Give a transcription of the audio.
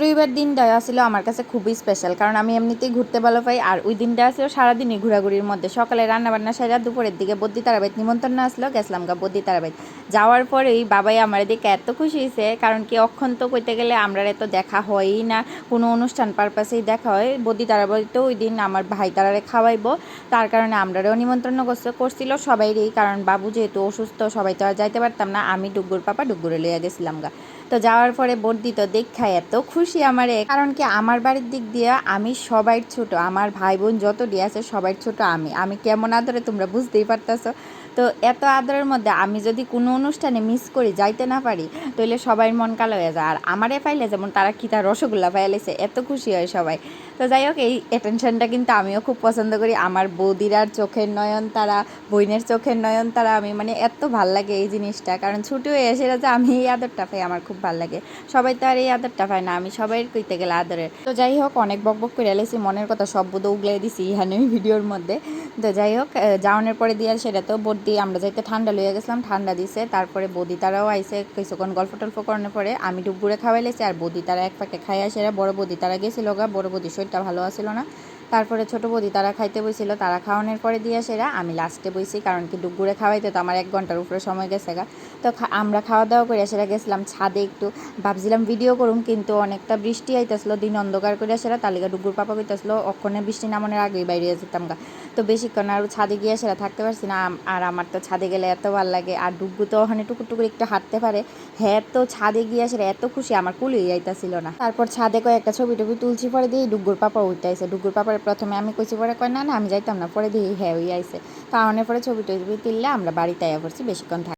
রবিবার দিনটা আসলে আমার কাছে খুবই স্পেশাল, কারণ আমি এমনিতেই ঘুরতে ভালো পাই। আর ওই দিনটা আসলে সারাদিনই ঘোরাঘুরির মধ্যে। সকালে রান্নাবান্না সেরা দুপুরের দিকে বদ্যি তারাবাইত নিমন্ত্রণ আসলো, গেছিলাম গা বদ্যি তারাবাইত। যাওয়ার পরেই বাবাই আমার দিকে এত খুশি হয়েছে, কারণ কি অক্ষণ তো কইতে গেলে আমরা এত দেখা হয়ই না, কোনো অনুষ্ঠান পারপাসেই দেখা হয়। বদ্যি তারাবাইতেও ওই দিন আমার ভাই তারারে খাওয়াইবো, তার কারণে আমরাও নিমন্ত্রণ করছিল সবাইরই। কারণ বাবু যেহেতু অসুস্থ, সবাই তো আর যাইতে পারতাম না, আমি ডুগ্গুর পাপা ডুগ্গুরে লইয়া গেছিলাম গা। তো যাওয়ার পরে বর্দি তো দেখা এত খুশি আমারে, কারণ কি আমার বাড়ির দিক দিয়ে আমি সবাই ছোট, আমার ভাই বোন যত দিয়ে আছে সবাই ছোট। আমি কেমন আদরে তোমরা বুঝতেই পারতেছো। তো এত আদরের মধ্যে আমি যদি কোনো অনুষ্ঠানে মিস করি, যাইতে না পারি, তাহলে সবাই মন কালো হয়ে যায়। আর আমারে পাইলে যেমন তারা কি তার রসগোল্লা পাইলেছে, এত খুশি হয় সবাই। তো যাই হোক, এই অ্যাটেনশনটা কিন্তু আমিও খুব পছন্দ করি। আমার বৌদিরার চোখের নয়ন তারা, বইনের চোখের নয়ন তারা, আমি মানে এত ভাল লাগে এই জিনিসটা। কারণ ছুটি হয়ে এসে যে আমি এই আদরটা পাই, আমার খুব ভাল লাগে। সবাই তো আর এই আদরটা পায় না, আমি সবাই কইতে গেলে আদরের। তো যাই হোক, অনেক বকবক করে এলেছি, মনের কথা সব বোধ উগলাই দিছি ইহানে ভিডিওর মধ্যে। তো যাই হোক, যাওয়ানোর পরে দিয়ে সেটা তো বদ্যি আমরা যাইতে ঠান্ডা লইয়া গেছিলাম, ঠান্ডা দিছে। তারপরে বৌদি তারাও আইসে, কিছুক্ষণ গল্প টল্প করানোর পরে আমি ডুবুরে খাওয়াইলেছি, আর বৌদি তারা এক পাকে খাই আসে। বড় বৌদি তারা গেছিল গা, বড় বৌদি শরীরটা ভালো আছিল না। তারপরে ছোটো বৌদি তারা খাইতে বইছিল, তারা খাওয়ানোর পরে দিয়ে সেরা আমি লাস্টে বইছি, কারণ কি ডুবুরে খাওয়াইতে তো আমার 1 ঘন্টার উপরে সময় গেছে গা। তো আমরা খাওয়া দাওয়া করে সেরা গেছিলাম ছাদে, একটু ভাবছিলাম ভিডিও করুম, কিন্তু অনেকটা বৃষ্টি আইতেছিল, দিন অন্ধকার করে সেরা তালিকা ডুগুর পাপা কইতেছিল অক্ষণে বৃষ্টি নামানোর আগেই বাইরে যেতাম গা। তো বেশিক্ষণ আর ছাদে গিয়ে সেরা থাকতে পারছি না। আর আমার তো ছাদে গেলে এত ভালো লাগে। আর ডুগু তো ওখানে টুকুর টুকুর একটু হাঁটতে পারে, হ্যাঁ। তো ছাদে গিয়ে সেরা এত খুশি, আমার কুলিয়ে যাইতাছিল না। তারপর ছাদে কয়েকটা ছবি টবি তুলছি, পরে দিয়ে ডুগুর পাপা উঠতে ডুগুর পাপার প্রথমে আমি কইছি, পরে কয় না না আমি যাইতাম না, পরে দিয়ে হ্যাঁ ওই আইসে। কারণের পরে ছবি টবি তুললে আমরা বাড়িতে আয়া পড়ছি, বেশিক্ষণ